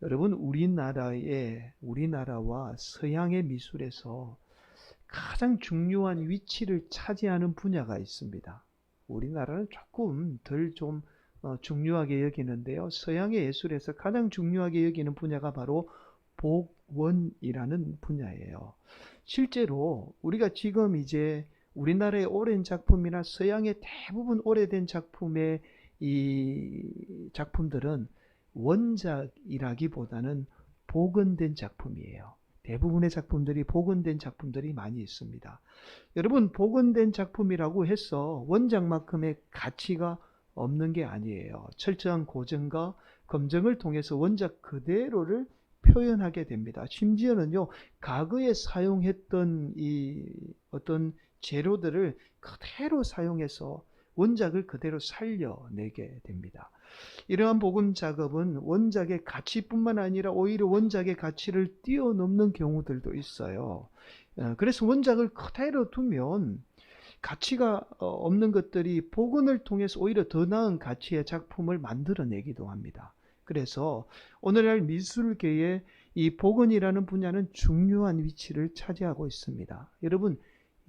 여러분, 우리나라와 서양의 미술에서 가장 중요한 위치를 차지하는 분야가 있습니다. 우리나라는 조금 덜 좀 중요하게 여기는데요. 서양의 예술에서 가장 중요하게 여기는 분야가 바로 복원이라는 분야예요. 실제로 우리가 지금 이제 우리나라의 오랜 작품이나 서양의 대부분 오래된 작품의 이 작품들은 원작이라기보다는 복원된 작품이에요. 대부분의 작품들이 복원된 작품들이 많이 있습니다. 여러분, 복원된 작품이라고 해서 원작만큼의 가치가 없는 게 아니에요. 철저한 고증과 검증을 통해서 원작 그대로를 표현하게 됩니다. 심지어는요, 과거에 사용했던 이 어떤 재료들을 그대로 사용해서 원작을 그대로 살려내게 됩니다. 이러한 복원 작업은 원작의 가치뿐만 아니라 오히려 원작의 가치를 뛰어넘는 경우들도 있어요. 그래서 원작을 그대로 두면 가치가 없는 것들이 복원을 통해서 오히려 더 나은 가치의 작품을 만들어내기도 합니다. 그래서 오늘날 미술계에 이 복원이라는 분야는 중요한 위치를 차지하고 있습니다. 여러분,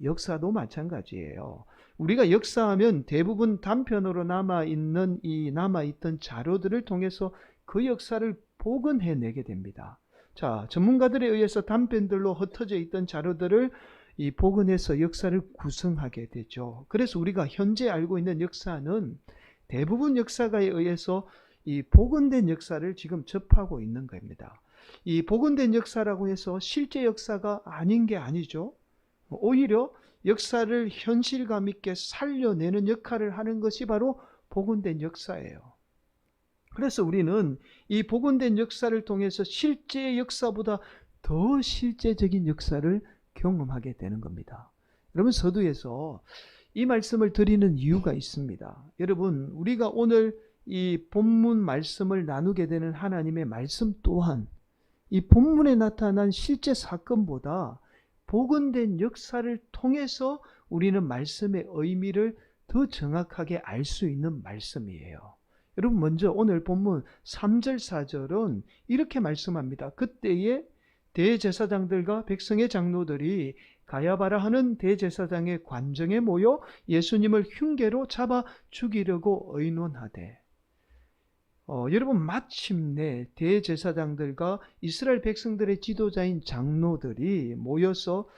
역사도 마찬가지예요. 우리가 역사하면 대부분 단편으로 남아있던 자료들을 통해서 그 역사를 복원해내게 됩니다. 자, 전문가들에 의해서 단편들로 흩어져 있던 자료들을 복원해서 역사를 구성하게 되죠. 그래서 우리가 현재 알고 있는 역사는 대부분 역사가에 의해서 이 복원된 역사를 지금 접하고 있는 겁니다. 이 복원된 역사라고 해서 실제 역사가 아닌 게 아니죠. 오히려 역사를 현실감 있게 살려내는 역할을 하는 것이 바로 복원된 역사예요. 그래서 우리는 이 복원된 역사를 통해서 실제 역사보다 더 실제적인 역사를 경험하게 되는 겁니다. 여러분, 서두에서 이 말씀을 드리는 이유가 있습니다. 여러분, 우리가 오늘 이 본문 말씀을 나누게 되는 하나님의 말씀 또한 이 본문에 나타난 실제 사건보다 복원된 역사를 통해서 우리는 말씀의 의미를 더 정확하게 알 수 있는 말씀이에요. 여러분, 먼저 오늘 본문 3절 4절은 이렇게 말씀합니다. 그때에 대제사장들과 백성의 장로들이 가야바라 하는 대제사장의 관정에 모여 예수님을 흉계로 잡아 죽이려고 의논하되, 여러분, 마침내 대제사장들과 이스라엘 백성들의 지도자인 장로들이 모여서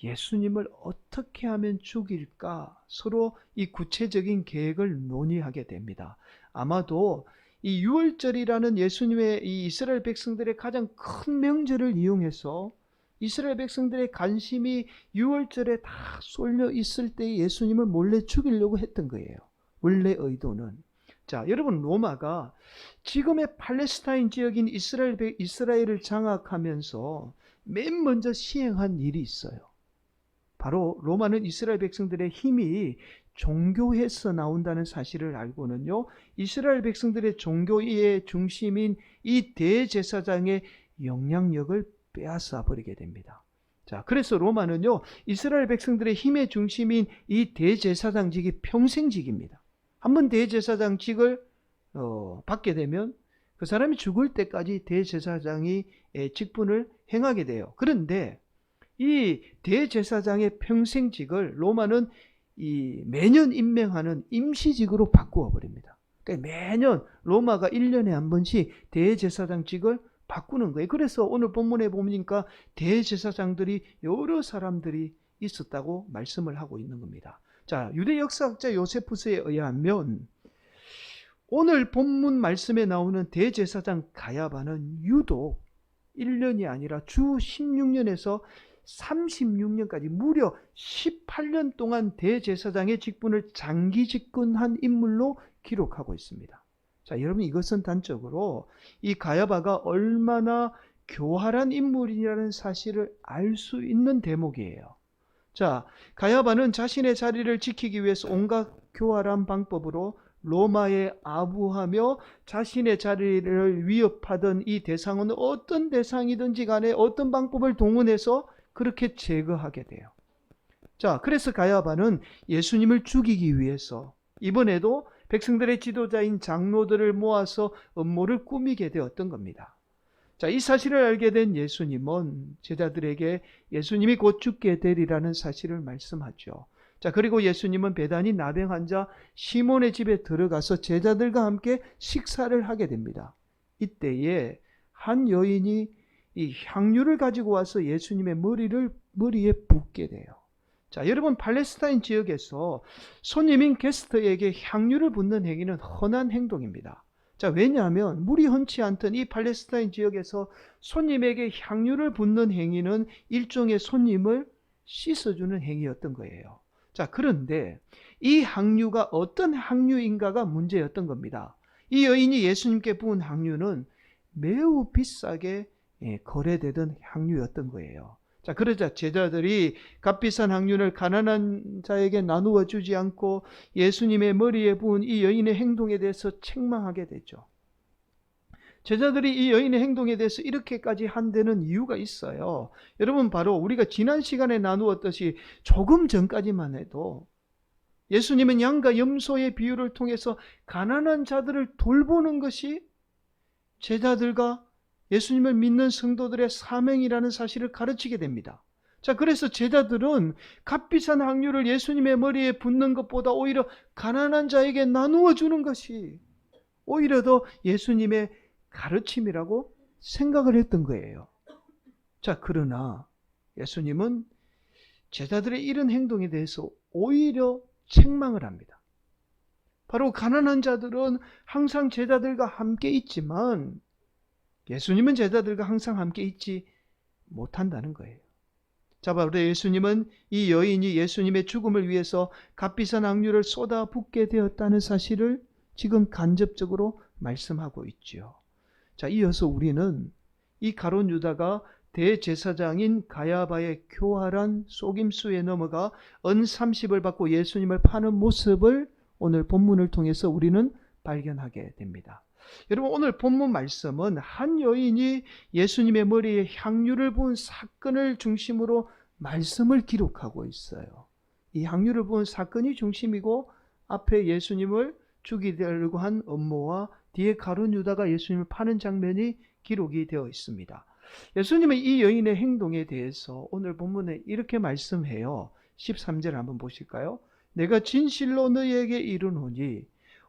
예수님을 어떻게 하면 죽일까 서로 이 구체적인 계획을 논의하게 됩니다. 아마도 이 유월절이라는 예수님의 이 이스라엘 백성들의 가장 큰 명절을 이용해서 이스라엘 백성들의 관심이 유월절에 다 쏠려 있을 때 예수님을 몰래 죽이려고 했던 거예요. 원래 의도는. 자, 여러분, 로마가 지금의 팔레스타인 지역인 이스라엘을 장악하면서 맨 먼저 시행한 일이 있어요. 바로 로마는 이스라엘 백성들의 힘이 종교에서 나온다는 사실을 알고는요, 이스라엘 백성들의 종교의 중심인 이 대제사장의 영향력을 빼앗아 버리게 됩니다. 자, 그래서 로마는요, 이스라엘 백성들의 힘의 중심인 이 대제사장직이 평생직입니다. 한번 대제사장직을 받게 되면 그 사람이 죽을 때까지 대제사장이 직분을 행하게 돼요. 그런데 이 대제사장의 평생직을 로마는 매년 임명하는 임시직으로 바꾸어 버립니다. 그러니까 매년 로마가 1년에 한 번씩 대제사장직을 바꾸는 거예요. 그래서 오늘 본문에 보니까 대제사장들이 여러 사람들이 있었다고 말씀을 하고 있는 겁니다. 자, 유대 역사학자 요세푸스에 의하면 오늘 본문 말씀에 나오는 대제사장 가야바는 유독 1년이 아니라 주 16년에서 36년까지 무려 18년 동안 대제사장의 직분을 장기 집권한 인물로 기록하고 있습니다. 자, 여러분, 이것은 단적으로 이 가야바가 얼마나 교활한 인물이라는 사실을 알 수 있는 대목이에요. 자, 가야바는 자신의 자리를 지키기 위해서 온갖 교활한 방법으로 로마에 아부하며 자신의 자리를 위협하던 이 대상은 어떤 대상이든지 간에 어떤 방법을 동원해서 그렇게 제거하게 돼요. 자, 그래서 가야바는 예수님을 죽이기 위해서 이번에도 백성들의 지도자인 장로들을 모아서 음모를 꾸미게 되었던 겁니다. 자, 이 사실을 알게 된 예수님은 제자들에게 예수님이 곧 죽게 되리라는 사실을 말씀하죠. 자, 그리고 예수님은 베다니 나병 환자 시몬의 집에 들어가서 제자들과 함께 식사를 하게 됩니다. 이때에 한 여인이 이 향유를 가지고 와서 예수님의 머리에 붓게 돼요. 자, 여러분, 팔레스타인 지역에서 손님인 게스트에게 향유를 붓는 행위는 흔한 행동입니다. 자, 왜냐하면 물이 흔치 않던 이 팔레스타인 지역에서 손님에게 향유를 붓는 행위는 일종의 손님을 씻어주는 행위였던 거예요. 자, 그런데 이 향유가 어떤 향유인가가 문제였던 겁니다. 이 여인이 예수님께 부은 향유는 매우 비싸게 거래되던 향유였던 거예요. 자, 그러자 제자들이 값비싼 향유를 가난한 자에게 나누어 주지 않고 예수님의 머리에 부은 이 여인의 행동에 대해서 책망하게 되죠. 제자들이 이 여인의 행동에 대해서 이렇게까지 한데는 이유가 있어요. 여러분, 바로 우리가 지난 시간에 나누었듯이 조금 전까지만 해도 예수님은 양과 염소의 비유를 통해서 가난한 자들을 돌보는 것이 제자들과 예수님을 믿는 성도들의 사명이라는 사실을 가르치게 됩니다. 자, 그래서 제자들은 값비싼 향유를 예수님의 머리에 붓는 것보다 오히려 가난한 자에게 나누어 주는 것이 오히려 더 예수님의 가르침이라고 생각을 했던 거예요. 자, 그러나 예수님은 제자들의 이런 행동에 대해서 오히려 책망을 합니다. 바로 가난한 자들은 항상 제자들과 함께 있지만 예수님은 제자들과 항상 함께 있지 못한다는 거예요. 자, 바로 예수님은 이 여인이 예수님의 죽음을 위해서 값비싼 향유를 쏟아붓게 되었다는 사실을 지금 간접적으로 말씀하고 있지요. 자, 이어서 우리는 이 가룟 유다가 대제사장인 가야바의 교활한 속임수에 넘어가 은 30을 받고 예수님을 파는 모습을 오늘 본문을 통해서 우리는 발견하게 됩니다. 여러분, 오늘 본문 말씀은 한 여인이 예수님의 머리에 향유를 부은 사건을 중심으로 말씀을 기록하고 있어요. 이 향유를 부은 사건이 중심이고 앞에 예수님을 죽이려고 한 음모와 뒤에 가룟 유다가 예수님을 파는 장면이 기록이 되어 있습니다. 예수님은 이 여인의 행동에 대해서 오늘 본문에 이렇게 말씀해요. 13절 한번 보실까요? 내가 진실로 너희에게 이르노니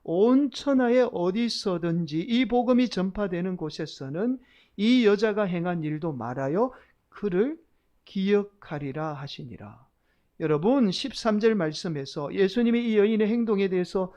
온 천하에 어디서든지 이 복음이 전파되는 곳에서는 이 여자가 행한 일도 말하여 그를 기억하리라 하시니라. 여러분, 13절 말씀에서 예수님이 이 여인의 행동에 대해서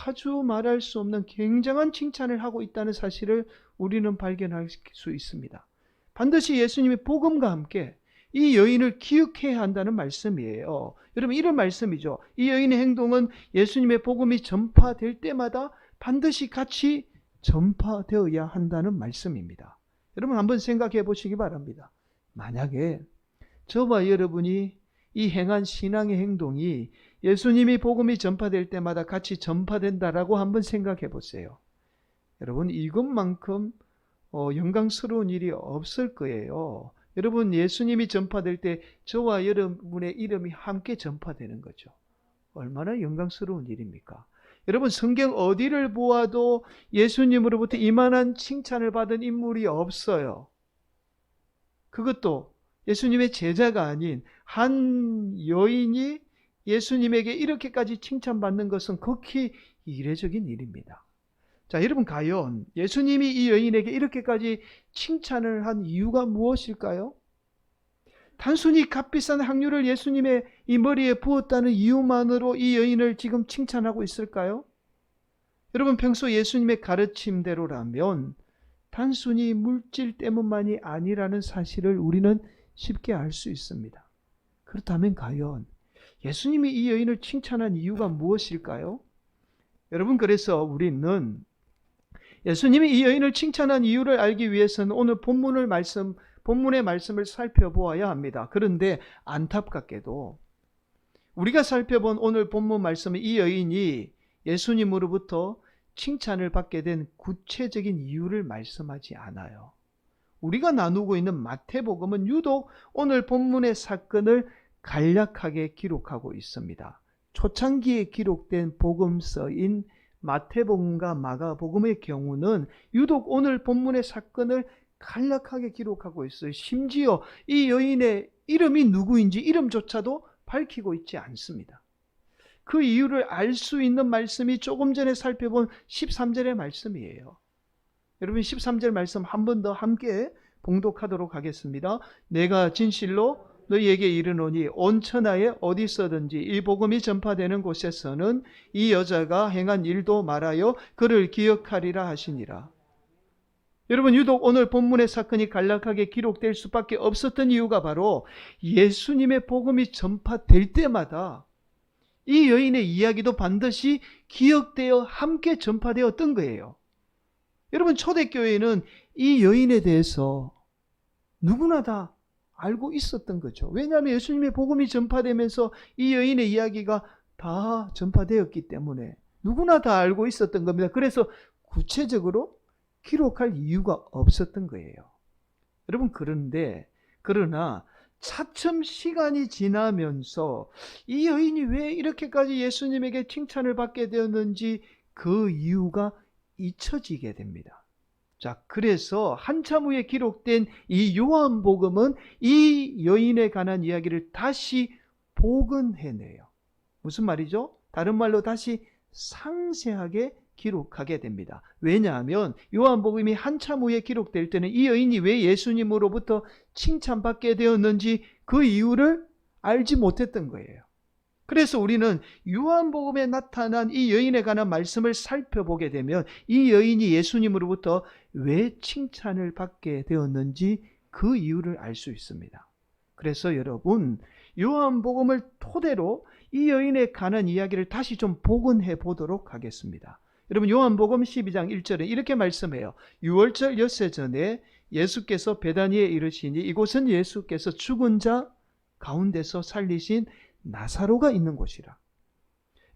아주 말할 수 없는 굉장한 칭찬을 하고 있다는 사실을 우리는 발견할 수 있습니다. 반드시 예수님이 복음과 함께 이 여인을 기억해야 한다는 말씀이에요. 여러분, 이런 말씀이죠. 이 여인의 행동은 예수님의 복음이 전파될 때마다 반드시 같이 전파되어야 한다는 말씀입니다. 여러분, 한번 생각해 보시기 바랍니다. 만약에 저와 여러분이 이 행한 신앙의 행동이 예수님이 복음이 전파될 때마다 같이 전파된다라고 한번 생각해 보세요. 여러분, 이것만큼 영광스러운 일이 없을 거예요. 여러분, 예수님이 전파될 때 저와 여러분의 이름이 함께 전파되는 거죠. 얼마나 영광스러운 일입니까? 여러분, 성경 어디를 보아도 예수님으로부터 이만한 칭찬을 받은 인물이 없어요. 그것도 예수님의 제자가 아닌 한 여인이 예수님에게 이렇게까지 칭찬받는 것은 극히 이례적인 일입니다. 자, 여러분, 과연 예수님이 이 여인에게 이렇게까지 칭찬을 한 이유가 무엇일까요? 단순히 값비싼 향유를 예수님의 이 머리에 부었다는 이유만으로 이 여인을 지금 칭찬하고 있을까요? 여러분, 평소 예수님의 가르침대로라면 단순히 물질 때문만이 아니라는 사실을 우리는 쉽게 알 수 있습니다. 그렇다면 과연 예수님이 이 여인을 칭찬한 이유가 무엇일까요? 여러분, 그래서 우리는 예수님이 이 여인을 칭찬한 이유를 알기 위해서는 오늘 본문의 말씀을 살펴보아야 합니다. 그런데 안타깝게도 우리가 살펴본 오늘 본문 말씀은 이 여인이 예수님으로부터 칭찬을 받게 된 구체적인 이유를 말씀하지 않아요. 우리가 나누고 있는 마태복음은 유독 오늘 본문의 사건을 간략하게 기록하고 있습니다. 초창기에 기록된 복음서인 마태복음과 마가복음의 경우는 유독 오늘 본문의 사건을 간략하게 기록하고 있어요. 심지어 이 여인의 이름이 누구인지 이름조차도 밝히고 있지 않습니다. 그 이유를 알 수 있는 말씀이 조금 전에 살펴본 13절의 말씀이에요. 여러분 13절 말씀 한 번 더 함께 봉독하도록 하겠습니다. 내가 진실로 너희에게 이르노니 온 천하에 어디서든지 이 복음이 전파되는 곳에서는 이 여자가 행한 일도 말하여 그를 기억하리라 하시니라. 여러분 유독 오늘 본문의 사건이 간략하게 기록될 수밖에 없었던 이유가 바로 예수님의 복음이 전파될 때마다 이 여인의 이야기도 반드시 기억되어 함께 전파되었던 거예요. 여러분 초대교회는 이 여인에 대해서 누구나 다 알고 있었던 거죠. 왜냐하면 예수님의 복음이 전파되면서 이 여인의 이야기가 다 전파되었기 때문에 누구나 다 알고 있었던 겁니다. 그래서 구체적으로 기록할 이유가 없었던 거예요. 여러분 그러나 차츰 시간이 지나면서 이 여인이 왜 이렇게까지 예수님에게 칭찬을 받게 되었는지 그 이유가 잊혀지게 됩니다. 자, 그래서 한참 후에 기록된 이 요한복음은 이 여인에 관한 이야기를 다시 복원해내요. 무슨 말이죠? 다른 말로 다시 상세하게 기록하게 됩니다. 왜냐하면 요한복음이 한참 후에 기록될 때는 이 여인이 왜 예수님으로부터 칭찬받게 되었는지 그 이유를 알지 못했던 거예요. 그래서 우리는 요한복음에 나타난 이 여인에 관한 말씀을 살펴보게 되면 이 여인이 예수님으로부터 왜 칭찬을 받게 되었는지 그 이유를 알 수 있습니다. 그래서 여러분 요한복음을 토대로 이 여인에 관한 이야기를 다시 좀 복원해 보도록 하겠습니다. 여러분 요한복음 12장 1절에 이렇게 말씀해요. 유월절 엿새 전에 예수께서 베다니에 이르시니 이곳은 예수께서 죽은 자 가운데서 살리신 나사로가 있는 곳이라.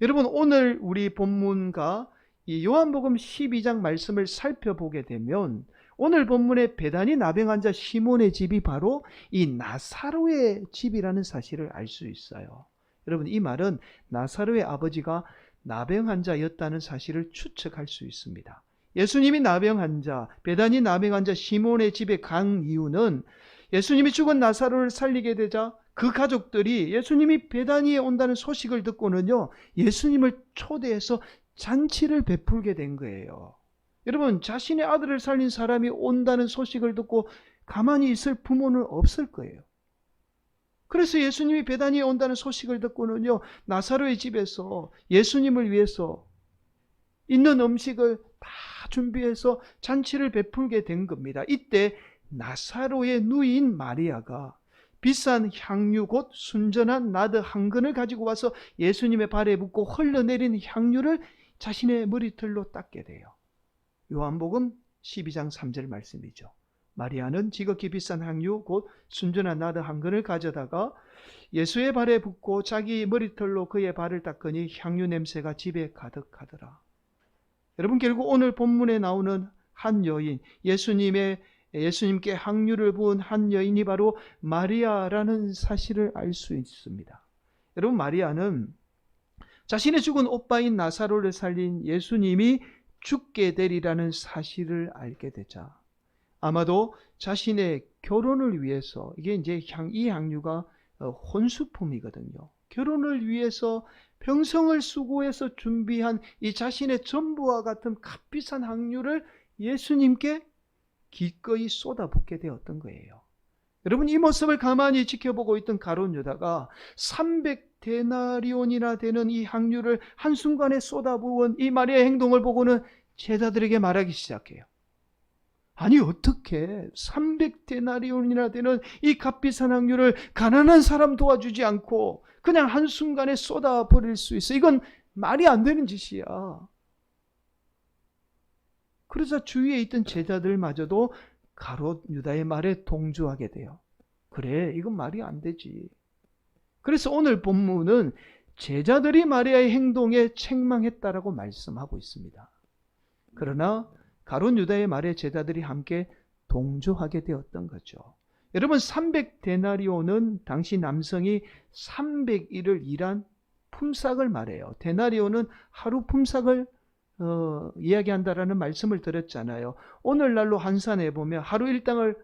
여러분 오늘 우리 본문과 이 요한복음 12장 말씀을 살펴보게 되면 오늘 본문의 베다니 나병 환자 시몬의 집이 바로 이 나사로의 집이라는 사실을 알 수 있어요. 여러분 이 말은 나사로의 아버지가 나병 환자였다는 사실을 추측할 수 있습니다. 예수님이 나병 환자, 베다니 나병 환자 시몬의 집에 간 이유는 예수님이 죽은 나사로를 살리게 되자 그 가족들이 예수님이 베다니에 온다는 소식을 듣고는요, 예수님을 초대해서 잔치를 베풀게 된 거예요. 여러분, 자신의 아들을 살린 사람이 온다는 소식을 듣고 가만히 있을 부모는 없을 거예요. 그래서 예수님이 베다니에 온다는 소식을 듣고는요, 나사로의 집에서 예수님을 위해서 있는 음식을 다 준비해서 잔치를 베풀게 된 겁니다. 이때 나사로의 누이인 마리아가 비싼 향유 곧 순전한 나드 한 근을 가지고 와서 예수님의 발에 붓고 흘러내린 향유를 자신의 머리털로 닦게 돼요. 요한복음 12장 3절 말씀이죠. 마리아는 지극히 비싼 향유 곧 순전한 나드 한 근을 가져다가 예수의 발에 붓고 자기 머리털로 그의 발을 닦으니 향유 냄새가 집에 가득하더라. 여러분 결국 오늘 본문에 나오는 한 여인, 예수님께 향유를 부은 한 여인이 바로 마리아라는 사실을 알 수 있습니다. 여러분 마리아는 자신의 죽은 오빠인 나사로를 살린 예수님이 죽게 되리라는 사실을 알게 되자 아마도 자신의 결혼을 위해서 이게 이제 이 향유가 혼수품이거든요. 결혼을 위해서 평생을 수고해서 준비한 이 자신의 전부와 같은 값비싼 향유를 예수님께 기꺼이 쏟아붓게 되었던 거예요. 여러분 이 모습을 가만히 지켜보고 있던 가룟 유다가 300데나리온이나 되는 이 향유를 한순간에 쏟아부은 이 마리아의 행동을 보고는 제자들에게 말하기 시작해요. 아니 어떻게 300데나리온이나 되는 이 값비싼 향유를 가난한 사람 도와주지 않고 그냥 한순간에 쏟아버릴 수 있어? 이건 말이 안 되는 짓이야. 그러자 주위에 있던 제자들마저도 가룟 유다의 말에 동조하게 돼요. 그래, 이건 말이 안 되지. 그래서 오늘 본문은 제자들이 마리아의 행동에 책망했다라고 말씀하고 있습니다. 그러나 가룟 유다의 말에 제자들이 함께 동조하게 되었던 거죠. 여러분 300데나리온은 당시 남성이 300일을 일한 품삯을 말해요. 데나리온은 하루 품삯을 이야기한다라는 말씀을 드렸잖아요. 오늘날로 환산해 보면 하루 일당을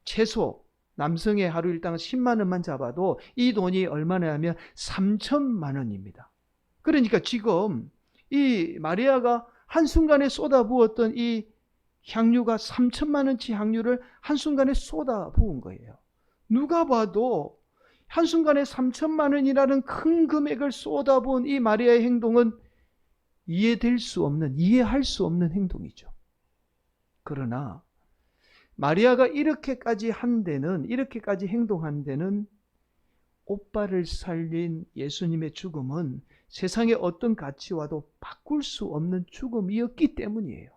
최소 남성의 하루 일당을 10만 원만 잡아도 이 돈이 얼마나 하면 3천만 원입니다. 그러니까 지금 이 마리아가 한순간에 쏟아부었던 이 향유가 3천만 원치 향유를 한순간에 쏟아부은 거예요. 누가 봐도 한순간에 3천만 원이라는 큰 금액을 쏟아부은 이 마리아의 행동은 이해될 수 없는, 이해할 수 없는 행동이죠. 그러나 마리아가 이렇게까지 행동한 데는 오빠를 살린 예수님의 죽음은 세상의 어떤 가치와도 바꿀 수 없는 죽음이었기 때문이에요.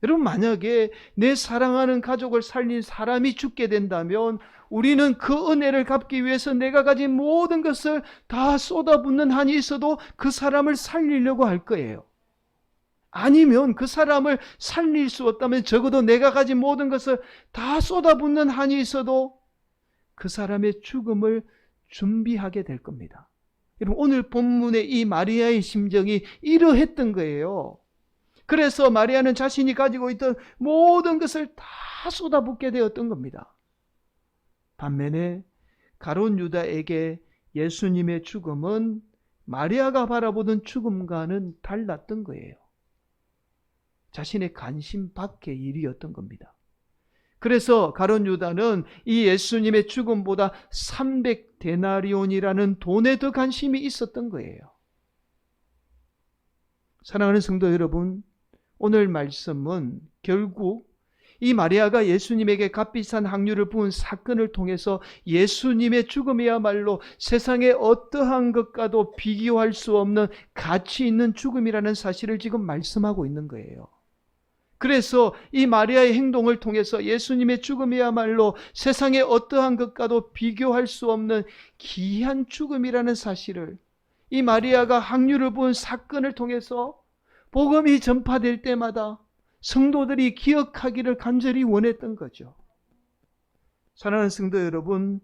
여러분, 만약에 내 사랑하는 가족을 살린 사람이 죽게 된다면 우리는 그 은혜를 갚기 위해서 내가 가진 모든 것을 다 쏟아붓는 한이 있어도 그 사람을 살리려고 할 거예요. 아니면 그 사람을 살릴 수 없다면 적어도 내가 가진 모든 것을 다 쏟아붓는 한이 있어도 그 사람의 죽음을 준비하게 될 겁니다. 여러분, 오늘 본문의 이 마리아의 심정이 이러했던 거예요. 그래서 마리아는 자신이 가지고 있던 모든 것을 다 쏟아붓게 되었던 겁니다. 반면에 가룟 유다에게 예수님의 죽음은 마리아가 바라보던 죽음과는 달랐던 거예요. 자신의 관심 밖의 일이었던 겁니다. 그래서 가룟 유다는 이 예수님의 죽음보다 300데나리온이라는 돈에 더 관심이 있었던 거예요. 사랑하는 성도 여러분, 오늘 말씀은 결국 이 마리아가 예수님에게 값비싼 향유를 부은 사건을 통해서 예수님의 죽음이야말로 세상의 어떠한 것과도 비교할 수 없는 가치 있는 죽음이라는 사실을 지금 말씀하고 있는 거예요. 그래서 이 마리아의 행동을 통해서 예수님의 죽음이야말로 세상의 어떠한 것과도 비교할 수 없는 귀한 죽음이라는 사실을 이 마리아가 향유를 부은 사건을 통해서 복음이 전파될 때마다 성도들이 기억하기를 간절히 원했던 거죠. 사랑하는 성도 여러분,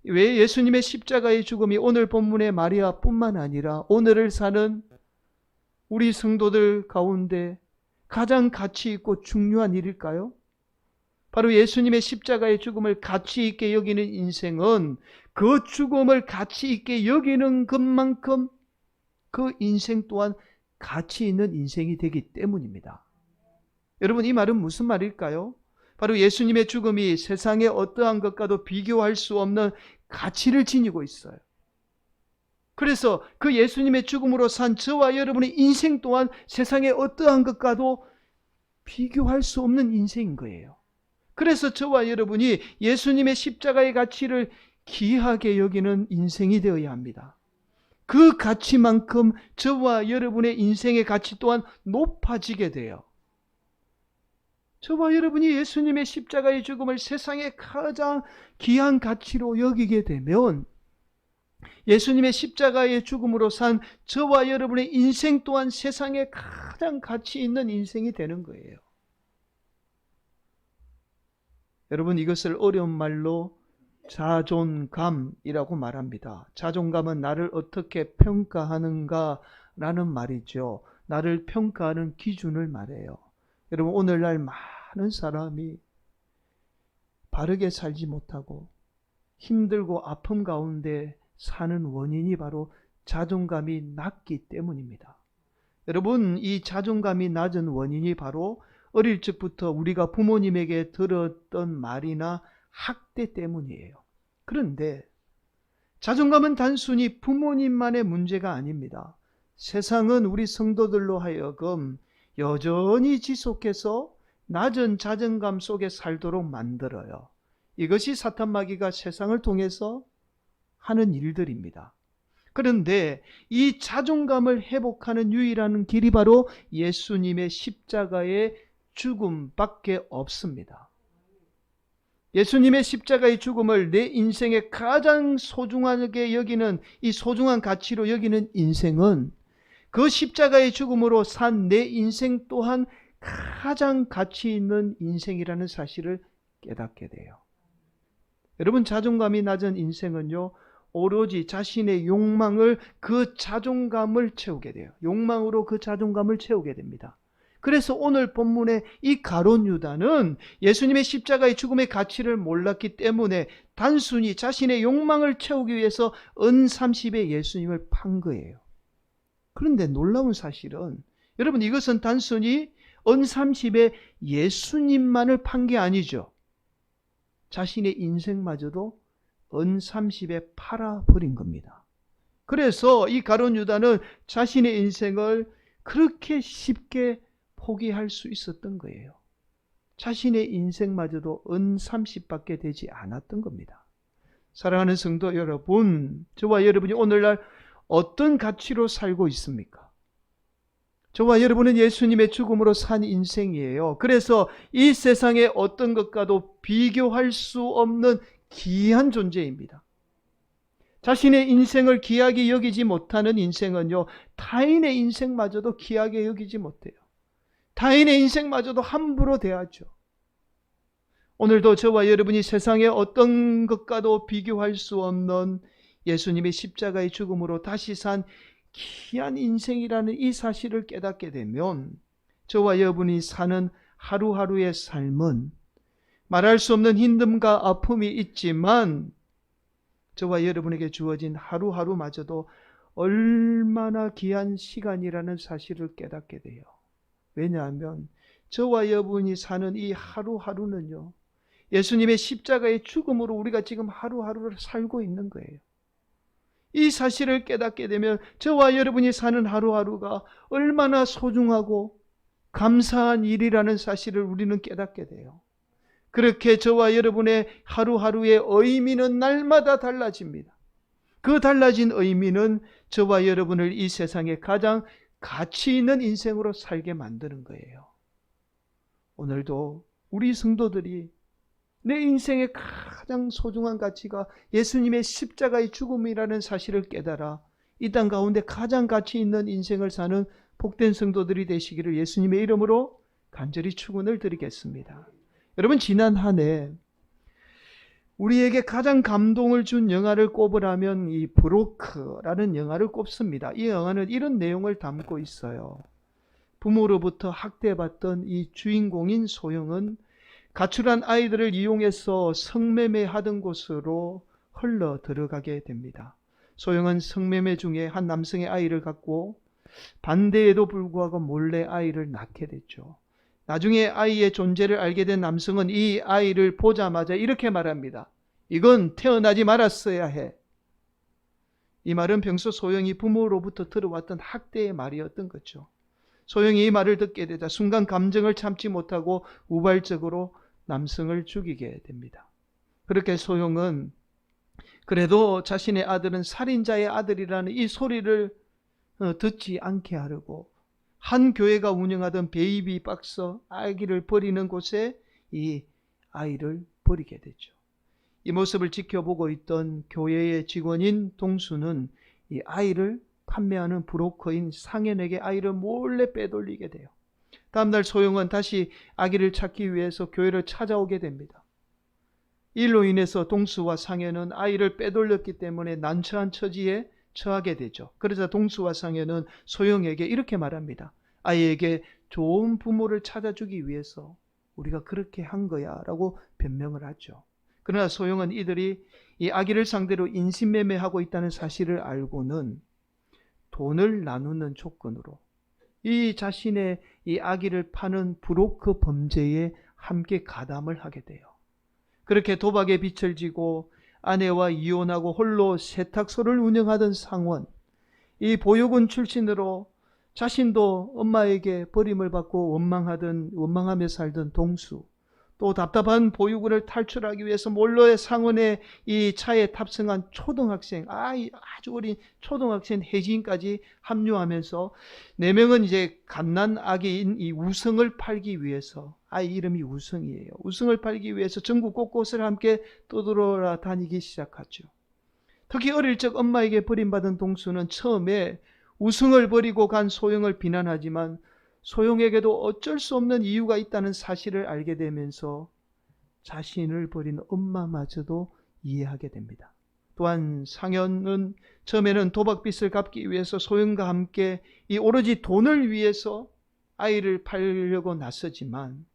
왜 예수님의 십자가의 죽음이 오늘 본문의 마리아뿐만 아니라 오늘을 사는 우리 성도들 가운데 가장 가치 있고 중요한 일일까요? 바로 예수님의 십자가의 죽음을 가치 있게 여기는 인생은 그 죽음을 가치 있게 여기는 것만큼 그 인생 또한 가치 있는 인생이 되기 때문입니다. 여러분, 이 말은 무슨 말일까요? 바로 예수님의 죽음이 세상의 어떠한 것과도 비교할 수 없는 가치를 지니고 있어요. 그래서 그 예수님의 죽음으로 산 저와 여러분의 인생 또한 세상의 어떠한 것과도 비교할 수 없는 인생인 거예요. 그래서 저와 여러분이 예수님의 십자가의 가치를 귀하게 여기는 인생이 되어야 합니다. 그 가치만큼 저와 여러분의 인생의 가치 또한 높아지게 돼요. 저와 여러분이 예수님의 십자가의 죽음을 세상의 가장 귀한 가치로 여기게 되면 예수님의 십자가의 죽음으로 산 저와 여러분의 인생 또한 세상에 가장 가치 있는 인생이 되는 거예요. 여러분, 이것을 어려운 말로 자존감이라고 말합니다. 자존감은 나를 어떻게 평가하는가라는 말이죠. 나를 평가하는 기준을 말해요. 여러분, 오늘날 많은 사람이 바르게 살지 못하고 힘들고 아픔 가운데 사는 원인이 바로 자존감이 낮기 때문입니다. 여러분, 이 자존감이 낮은 원인이 바로 어릴 적부터 우리가 부모님에게 들었던 말이나 학대 때문이에요. 그런데 자존감은 단순히 부모님만의 문제가 아닙니다. 세상은 우리 성도들로 하여금 여전히 지속해서 낮은 자존감 속에 살도록 만들어요. 이것이 사탄 마귀가 세상을 통해서 하는 일들입니다. 그런데 이 자존감을 회복하는 유일한 길이 바로 예수님의 십자가의 죽음밖에 없습니다. 예수님의 십자가의 죽음을 내 인생의 가장 소중하게 여기는, 이 소중한 가치로 여기는 인생은 그 십자가의 죽음으로 산 내 인생 또한 가장 가치 있는 인생이라는 사실을 깨닫게 돼요. 여러분, 자존감이 낮은 인생은요, 오로지 자신의 욕망을, 그 자존감을 채우게 돼요. 욕망으로 그 자존감을 채우게 됩니다. 그래서 오늘 본문의 이 가룟 유다는 예수님의 십자가의 죽음의 가치를 몰랐기 때문에 단순히 자신의 욕망을 채우기 위해서 은 30에 예수님을 판 거예요. 그런데 놀라운 사실은, 여러분, 이것은 단순히 은 30에 예수님만을 판 게 아니죠. 자신의 인생마저도 은 30에 팔아버린 겁니다. 그래서 이 가룟 유다는 자신의 인생을 그렇게 쉽게 포기할 수 있었던 거예요. 자신의 인생마저도 은 30밖에 되지 않았던 겁니다. 사랑하는 성도 여러분, 저와 여러분이 오늘날 어떤 가치로 살고 있습니까? 저와 여러분은 예수님의 죽음으로 산 인생이에요. 그래서 이 세상의 어떤 것과도 비교할 수 없는 귀한 존재입니다. 자신의 인생을 귀하게 여기지 못하는 인생은요, 타인의 인생마저도 귀하게 여기지 못해요. 타인의 인생마저도 함부로 대하죠. 오늘도 저와 여러분이 세상의 어떤 것과도 비교할 수 없는 예수님의 십자가의 죽음으로 다시 산 귀한 인생이라는 이 사실을 깨닫게 되면 저와 여러분이 사는 하루하루의 삶은 말할 수 없는 힘듦과 아픔이 있지만 저와 여러분에게 주어진 하루하루마저도 얼마나 귀한 시간이라는 사실을 깨닫게 돼요. 왜냐하면 저와 여러분이 사는 이 하루하루는요, 예수님의 십자가의 죽음으로 우리가 지금 하루하루를 살고 있는 거예요. 이 사실을 깨닫게 되면 저와 여러분이 사는 하루하루가 얼마나 소중하고 감사한 일이라는 사실을 우리는 깨닫게 돼요. 그렇게 저와 여러분의 하루하루의 의미는 날마다 달라집니다. 그 달라진 의미는 저와 여러분을 이 세상에 가장 가치 있는 인생으로 살게 만드는 거예요. 오늘도 우리 성도들이 내 인생의 가장 소중한 가치가 예수님의 십자가의 죽음이라는 사실을 깨달아 이 땅 가운데 가장 가치 있는 인생을 사는 복된 성도들이 되시기를 예수님의 이름으로 간절히 축원을 드리겠습니다. 여러분, 지난 한 해 우리에게 가장 감동을 준 영화를 꼽으라면 이 브로크라는 영화를 꼽습니다. 이 영화는 이런 내용을 담고 있어요. 부모로부터 학대받던 이 주인공인 소영은 가출한 아이들을 이용해서 성매매하던 곳으로 흘러 들어가게 됩니다. 소영은 성매매 중에 한 남성의 아이를 갖고 반대에도 불구하고 몰래 아이를 낳게 됐죠. 나중에 아이의 존재를 알게 된 남성은 이 아이를 보자마자 이렇게 말합니다. 이건 태어나지 말았어야 해. 이 말은 평소 소영이 부모로부터 들어왔던 학대의 말이었던 거죠. 소영이 이 말을 듣게 되자 순간 감정을 참지 못하고 우발적으로 남성을 죽이게 됩니다. 그렇게 소영은 그래도 자신의 아들은 살인자의 아들이라는 이 소리를 듣지 않게 하려고 한 교회가 운영하던 베이비 박스, 아기를 버리는 곳에 이 아이를 버리게 되죠. 이 모습을 지켜보고 있던 교회의 직원인 동수는 이 아이를 판매하는 브로커인 상현에게 아이를 몰래 빼돌리게 돼요. 다음날 소영은 다시 아기를 찾기 위해서 교회를 찾아오게 됩니다. 이로 인해서 동수와 상현은 아이를 빼돌렸기 때문에 난처한 처지에 처하게 되죠. 그러자 동수와 상현은 소영에게 이렇게 말합니다. 아이에게 좋은 부모를 찾아주기 위해서 우리가 그렇게 한 거야 라고 변명을 하죠. 그러나 소영은 이들이 이 아기를 상대로 인신매매하고 있다는 사실을 알고는 돈을 나누는 조건으로 이 자신의 이 아기를 파는 브로커 범죄에 함께 가담을 하게 돼요. 그렇게 도박의 빛을 지고 아내와 이혼하고 홀로 세탁소를 운영하던 상원, 이 보육원 출신으로 자신도 엄마에게 버림을 받고 원망하며 살던 동수, 또 답답한 보육원을 탈출하기 위해서 몰래 상원의 이 차에 탑승한 초등학생, 아주 어린 초등학생 혜진까지 합류하면서 4명은 이제 갓난 아기인 이 우성을 팔기 위해서, 아이 이름이 우성이에요. 우성을 팔기 위해서 전국 곳곳을 함께 떠돌아다니기 시작하죠. 특히 어릴 적 엄마에게 버림받은 동수는 처음에 우성을 버리고 간 소영을 비난하지만 소영에게도 어쩔 수 없는 이유가 있다는 사실을 알게 되면서 자신을 버린 엄마마저도 이해하게 됩니다. 또한 상현은 처음에는 도박빚을 갚기 위해서 소영과 함께 이 오로지 돈을 위해서 아이를 팔려고 나서지만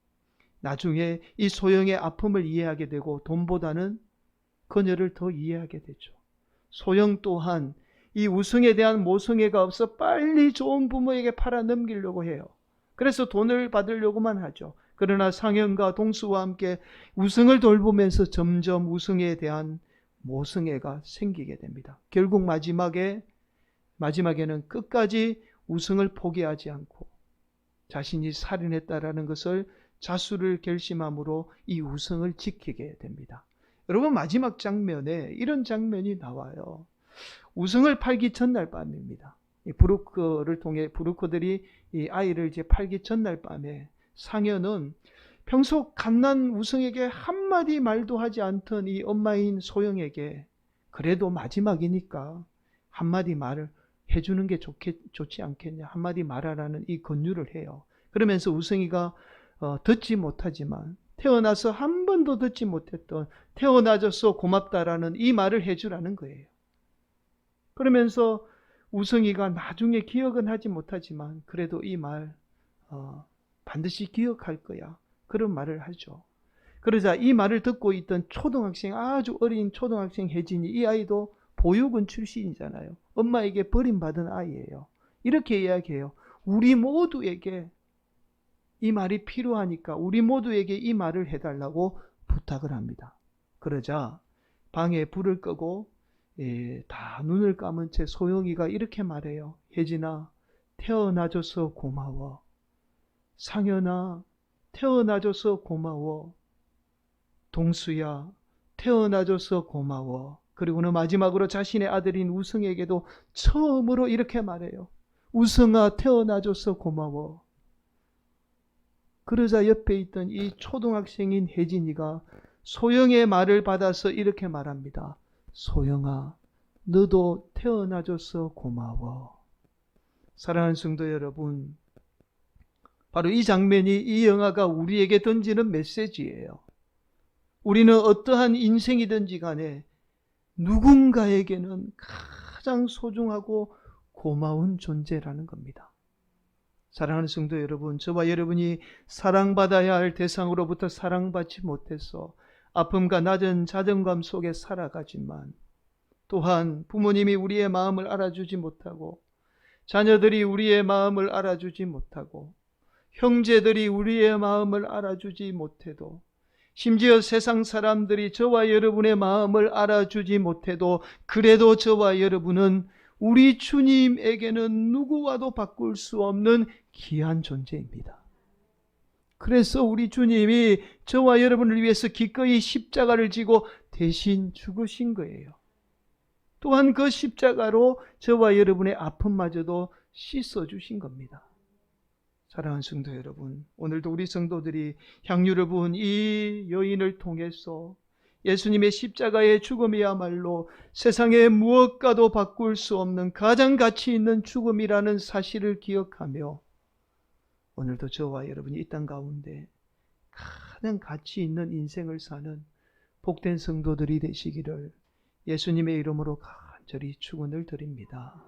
나중에 이 소영의 아픔을 이해하게 되고 돈보다는 그녀를 더 이해하게 되죠. 소영 또한 이 우승에 대한 모성애가 없어 빨리 좋은 부모에게 팔아 넘기려고 해요. 그래서 돈을 받으려고만 하죠. 그러나 상현과 동수와 함께 우승을 돌보면서 점점 우승에 대한 모성애가 생기게 됩니다. 결국 마지막에는 끝까지 우승을 포기하지 않고 자신이 살인했다라는 것을 자수를 결심함으로 이 우승을 지키게 됩니다. 여러분, 마지막 장면에 이런 장면이 나와요. 우승을 팔기 전날 밤입니다. 이 브루크를 통해 브루크들이 이 아이를 이제 팔기 전날 밤에 상현은 평소 갓난 우승에게 한마디 말도 하지 않던 이 엄마인 소영에게 그래도 마지막이니까 한마디 말을 해주는 게 좋지 않겠냐, 한마디 말하라는 이 권유를 해요. 그러면서 우승이가 듣지 못하지만 태어나서 한 번도 듣지 못했던 태어나줘서 고맙다라는 이 말을 해주라는 거예요. 그러면서 우승이가 나중에 기억은 하지 못하지만 그래도 이 말 반드시 기억할 거야, 그런 말을 하죠. 그러자 이 말을 듣고 있던 초등학생, 아주 어린 초등학생 혜진이, 이 아이도 보육원 출신이잖아요. 엄마에게 버림받은 아이예요. 이렇게 이야기해요. 우리 모두에게 이 말이 필요하니까 우리 모두에게 이 말을 해달라고 부탁을 합니다. 그러자 방에 불을 끄고 다 눈을 감은 채 소영이가 이렇게 말해요. 혜진아, 태어나줘서 고마워. 상현아, 태어나줘서 고마워. 동수야, 태어나줘서 고마워. 그리고는 마지막으로 자신의 아들인 우승에게도 처음으로 이렇게 말해요. 우승아, 태어나줘서 고마워. 그러자 옆에 있던 이 초등학생인 혜진이가 소영의 말을 받아서 이렇게 말합니다. 소영아, 너도 태어나줘서 고마워. 사랑하는 성도 여러분, 바로 이 장면이 이 영화가 우리에게 던지는 메시지예요. 우리는 어떠한 인생이든지 간에 누군가에게는 가장 소중하고 고마운 존재라는 겁니다. 사랑하는 성도 여러분, 저와 여러분이 사랑받아야 할 대상으로부터 사랑받지 못해서 아픔과 낮은 자존감 속에 살아가지만, 또한 부모님이 우리의 마음을 알아주지 못하고, 자녀들이 우리의 마음을 알아주지 못하고, 형제들이 우리의 마음을 알아주지 못해도, 심지어 세상 사람들이 저와 여러분의 마음을 알아주지 못해도, 그래도 저와 여러분은 우리 주님에게는 누구와도 바꿀 수 없는 귀한 존재입니다. 그래서 우리 주님이 저와 여러분을 위해서 기꺼이 십자가를 지고 대신 죽으신 거예요. 또한 그 십자가로 저와 여러분의 아픔마저도 씻어주신 겁니다. 사랑하는 성도 여러분, 오늘도 우리 성도들이 향유를 부은 이 여인을 통해서 예수님의 십자가의 죽음이야말로 세상의 무엇과도 바꿀 수 없는 가장 가치 있는 죽음이라는 사실을 기억하며, 오늘도 저와 여러분이 이 땅 가운데 가장 가치 있는 인생을 사는 복된 성도들이 되시기를 예수님의 이름으로 간절히 축원을 드립니다.